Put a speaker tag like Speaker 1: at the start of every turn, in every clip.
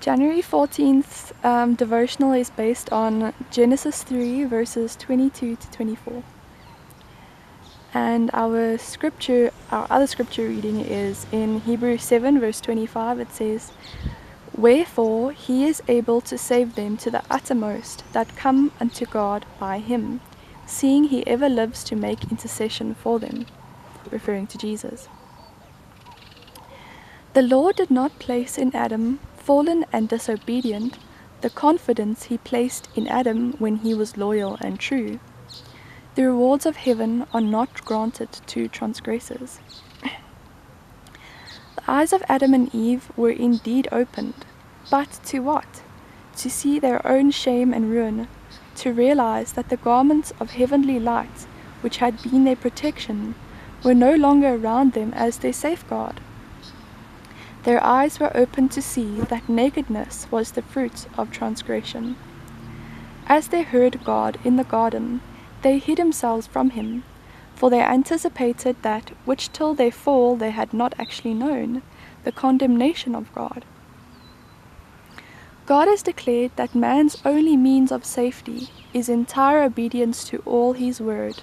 Speaker 1: January 14th devotional is based on Genesis 3 verses 22 to 24. And our other scripture reading is in Hebrews 7 verse 25. It says, "Wherefore he is able to save them to the uttermost that come unto God by him, seeing he ever lives to make intercession for them," referring to Jesus. The Lord did not place in Adam, fallen and disobedient, the confidence he placed in Adam when he was loyal and true. The rewards of heaven are not granted to transgressors. The eyes of Adam and Eve were indeed opened, but to what? To see their own shame and ruin, to realize that the garments of heavenly light, which had been their protection, were no longer around them as their safeguard. Their eyes were opened to see that nakedness was the fruit of transgression. As they heard God in the garden, they hid themselves from him, for they anticipated that which till their fall they had not actually known, the condemnation of God. God has declared that man's only means of safety is entire obedience to all his word.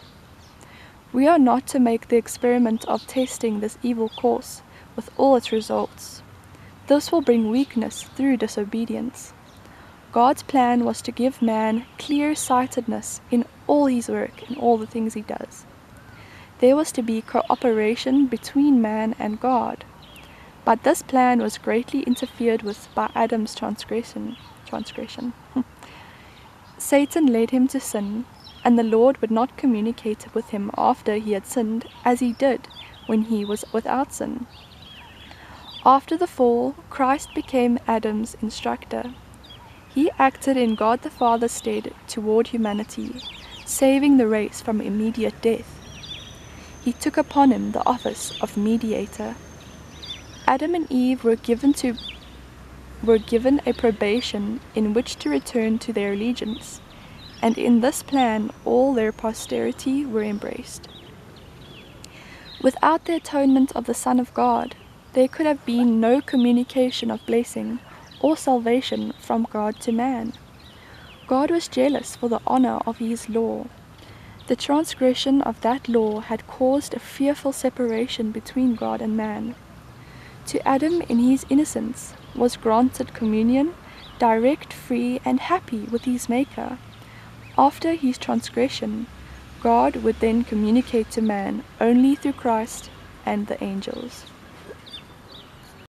Speaker 1: We are not to make the experiment of testing this evil course with all its results. This will bring weakness through disobedience. God's plan was to give man clear-sightedness in all his work and all the things he does. There was to be cooperation between man and God. But this plan was greatly interfered with by Adam's transgression. Satan led him to sin, and the Lord would not communicate with him after he had sinned as he did when he was without sin. After the fall, Christ became Adam's instructor. He acted in God the Father's stead toward humanity, saving the race from immediate death. He took upon him the office of mediator. Adam and Eve were given a probation in which to return to their allegiance, and in this plan all their posterity were embraced. Without the atonement of the Son of God, there could have been no communication of blessing or salvation from God to man. God was jealous for the honor of his law. The transgression of that law had caused a fearful separation between God and man. To Adam in his innocence was granted communion, direct, free, and happy with his Maker. After his transgression, God would then communicate to man only through Christ and the angels.